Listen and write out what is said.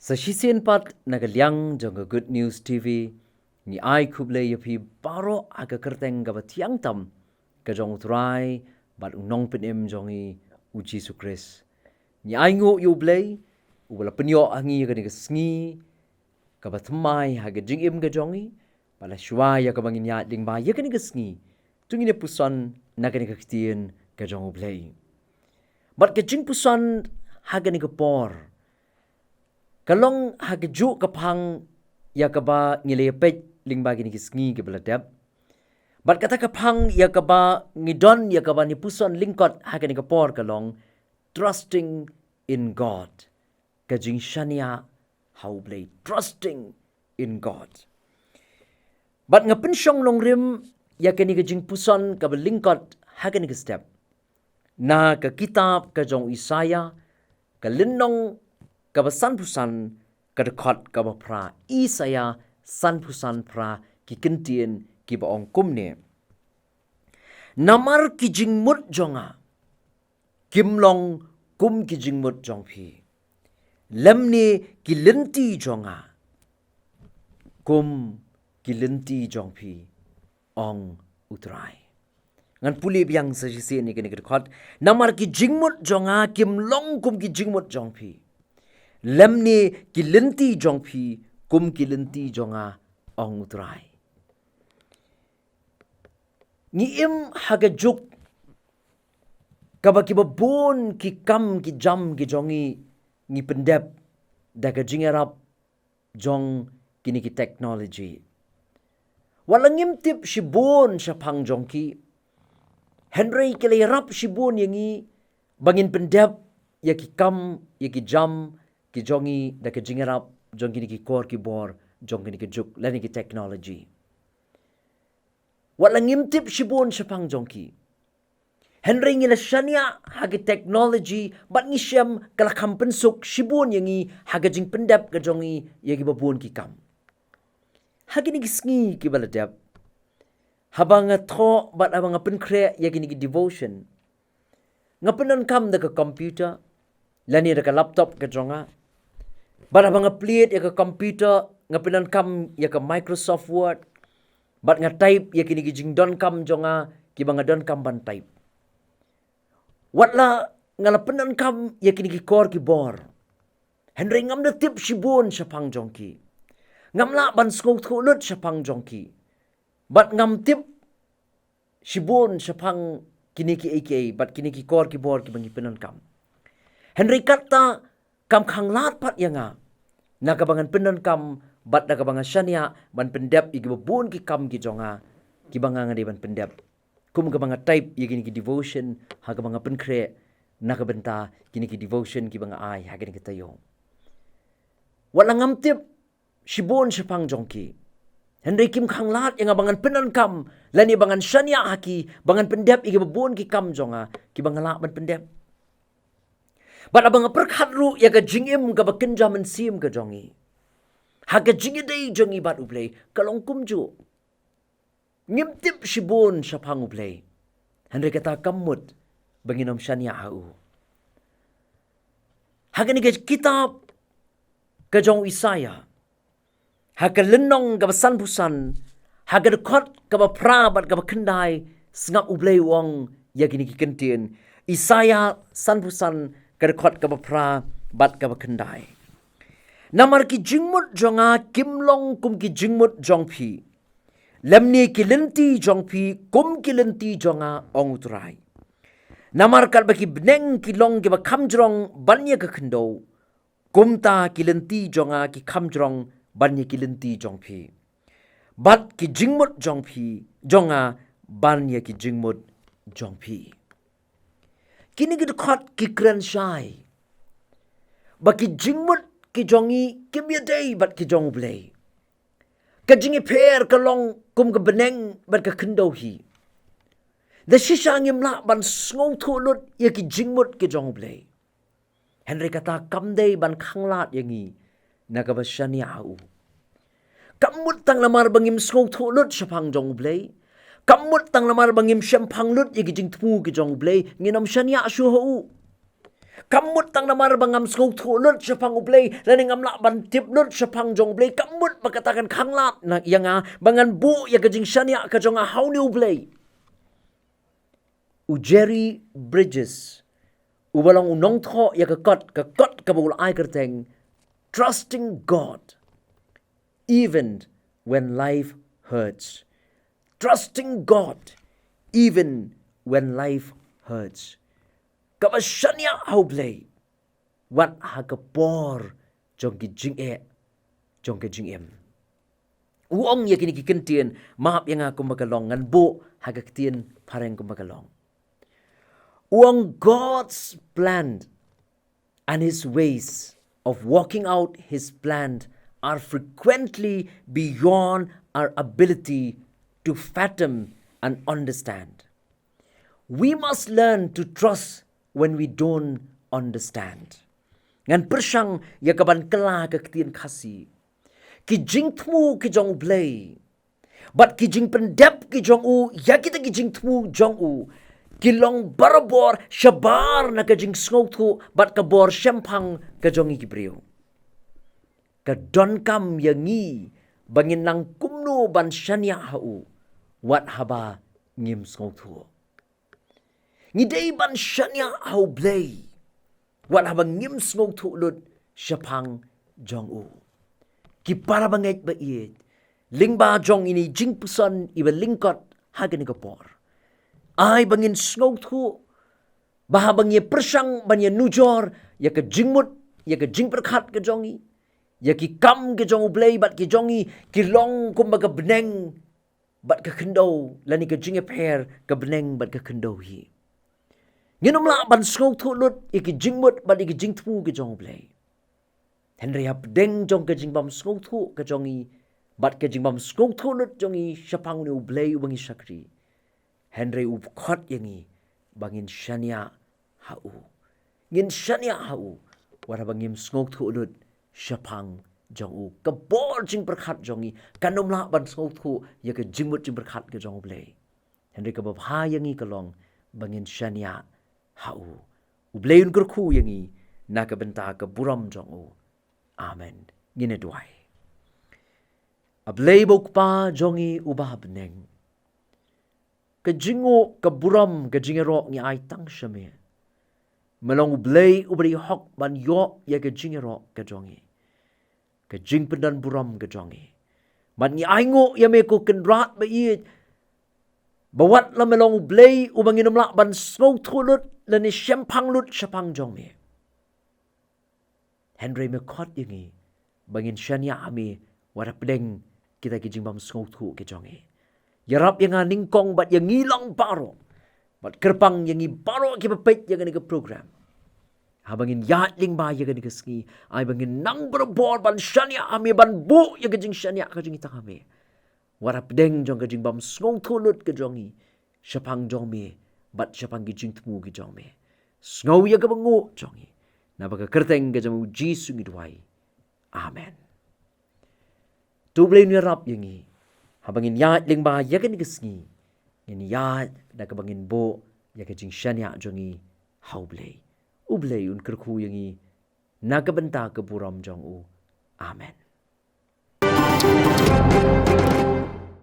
Sa shisien pat nagaliang jong Good News TV ni ai U Blei yapi baro aga kyrteng gaba tiang tam ka jong utrai bat nong penem jongi U Jisu Khrist. Ni ai ngo U Blei wala penyo angi ga ni sngi gaba tmai haga jingim ga jongi bala shwa ya ka bangin ya ding ba ya ka ni sngi tungine pusan na ka ni Ka Ktien ka jong U Blei. Bat ka jingpuson haga ni ka por kalong hagju kapang ya kaba ngileyapet lingba gini kisngi ke beladap. Bat kata kapang ya kaba ngidon ya kaba ni puson lyngkot haga ni kapor kalong trusting in God. Ka Jingshaniah U Blei trusting in God. Bat ngapin syong long rim ya kani ka jingpuson ka lyngkot haga ni step. Na ka kitab ka jong Isaya ka linong kaba sanpusan kadekot kaba pra Isaya sanpusan pra ki kentien ki baong kumne. Namar ki jingmut jonga kimlong kum ki jingmut jong pi. Lemni ki lenti jonga kum ki lenti jong pi ong utrai. Ngan puli biang sa sisi ni kini kadekot namar ki jingmut jonga kimlong kum ki jingmut jong pi. Lemni ki lenti jong pi kum ki lenti jonga ong utrai. Ni im haga juk kaba ki babon ki kam ki jam ki jongi ni pendep daga jingarap jong kini ki teknologi. Walang imtip shibon syapang jong ki Henry kilayarap shibon yangi bangin pendep ya ki kam ya ki jam ki jongi da ki jingarap jong kini ki kor ki bor jong kini ki juk lani ki teknologi. Walang imtip shibon syapang jong ki Henry ngila syania hagi teknologi bat ngi syem kalakam pensuk shibon yangi haga jing pendap ka jongi yagi babon ki kam. Hagi ni sngi ki baladap habang tho bat abang penkre yagi ni ki devotion ngapenan kam da ka computer lani da ka laptop ka jonga bat abang plate ya ka computer ngapenan kam ya ka Microsoft Word bat nga type ya kini ki jingdon kam jonga ki banga don kam ban type watla ngalapenan kam ya kini ki kor ki bor Henry ngam da tip shibon syapang jongki ngamla ban skong thulut syapang jongki bat ngam tip shibon syapang kini ki aka bat kini ki kor ki bor ki bangi penan kam Henry kata kam khang lat pat yanga nakabangan penan kam bat nakabangan syania ban pendep igi babun ki kam ki jonga ki banga ngade ban pendep kum ka banga type yagi ki devotion ha ka banga penkre nakabenta kini ki devotion ki banga ai ha ki tayo wala ngam tip shibon syapang jongki Henry kim khang lat yang abangan penan kam lani bangan syania haki bangan pendep igi babun ki kam jonga ki banga la ban pendep bat abang perkhat ru ya ka jingim ka kynja mynsiem ka jongi ha ka jingidei jongi bat U Blei kalong kumju ngimtip shibon syapang U Blei Henry kata kamut banginom syania au ha ka ni kitab ka jong Isaya ha ka lenong ka sanpusan ha ka dekot ka pra bat ka kendai sngap U Blei wong ya kini ki kentien Isaya sanpusan kadekot ka pra bat ka kendai namar ki jingmut jonga kimlong kum ki jingmut jong pi lemni ki lenti jong pi kum ki lenti jonga ong utrai namar kat baki bneng ki long ki ba kamjrong banya ka kendo kumta ki lenti jonga ki kamjrong banya ki lenti jong pi bat ki jingmut jong pi jonga banya ki jingmut jong pi kini ki dekot ki kren syai baki jingmut ki jongi kimyadei bat ki jong U Blei ka jingi per ka long kum ka beneng bat ka kendo hi da shisha ngim la ban sngow thulut ya ki jingmut ki jong U Blei Henry kata kamdei ban khanglat yangi nakabasyani au kamut tang lamar bangim sngow thulut syapang jong U Blei kamut tang lamar bangim syempang lut ya ki jingthmu ki jong U Blei nginom syania syu ho Kamut tang namar bangam skong thu lut syapang U Blei laning amla ban tip lut syapang jong Blei kamut bakatakan khanglat na yanga bangan bu ya ka Jingshaniah ka jonga hauni U Blei. U Jerry Bridges u balong unong tho ya ka kot ka bul ai kyrteng, trusting God even when life hurts. Trusting God even when life hurts. Kabashania U Blei wat ha ka por jong ki jingim. Uong ya kini ki Kentien mahap yang aku magalong ngan bu ha Ka Ktien pareng ko magalong. Uong God's plan and His ways of walking out His plan are frequently beyond our ability to fathom and understand. We must learn to trust when we don't understand. Ngan persang ya kaban kela Ka Ktien kasi. Ki jingthmu ki jong Blei. But ki jing pendep ki jong u ya kita ki jingthmu jong u. Kilong barabor syabar na ka jing sngotu bat ka bor syempang ka jongi kibriu. Ka donkam yangi bangin lang kumno ban syania hau wat haba ngim sngotu. Ngidei ban syania hau Blei wat haba ngim sngotu lut syapang jong u. Ki para bangait ba iit lingba jong ini jingpuson iba lyngkot hagan ka por. Ay bangin sngotu baha bangye persang bangye nujor ya ka jingmut ya ka jingperkhat ka jongi ya ki kam ka jong U Blei bat ki jongi ki long kumba ka beneng bat ka kendo lani ka jingepher ka beneng bat ka kendo hi. Nginom la ban sngotu lut ya ki jingmut bat ki jingthmu ka jong U Blei. Henry hap deng jong ka jingbam sngotu ka jongi bat ka jingbam sngotu lut jongi syapang ni U Blei ubangi syakri. Henry u khot yangi bangin syania hau. Ngin syania hau wara bangim sngotu ulut syapang jong u. Kabor jing perkhat jongi kanom la ban sngotu ya ka jingmut jing perkhat ka jong U Blei. Henry ka babha yangi kalong bangin syania hau. U Blei un kurku yangi na ka benta ka buram jong u. Amen. Ngine duai. A Blei bokpa jongi ubah beneng. Ka jingo ka buram ka jingero ni ay tang syame. Malong U Blei ubri hok ban yo ya ka jingero ka jongi. Ka jingpedan buram ka jongi. Man ni ay ngo ya me ko kenrat ba iit. Bawat la malong U Blei ubanginom la ban snow tulut la ni syempang lut syapang jongi. Henry me kot yangi bangin syania ami warap deng kita ki jingbam snow tu ke jongi. Iarap yang ningkong bat yang ngilang paro. Bat kerpang yang paro ki pepet yang ni ke program. Habangin yat ling ba yang ni ke sngi. Ay bangin nang berbor ban syania ami ban bu yang ke jingshaniah ka jing ita kami. Warap deng jong ke jingbam snong tulut ke jongi. Syapang jong me bat syapang ki jingthmu ki jong me. Sngaw yang ke bengu jongi. Napa ka kyrteng ke jong U Jisu ngidwai. Amen. Tu Blei iarap yang ni. Habangin yat ling ba ya kan kesngi. Ini yat da ka bangin bo ya ka Jingshaniah jongi hau Blei. U Blei un kerku yangi na ka benta ka buram jong u. Amen.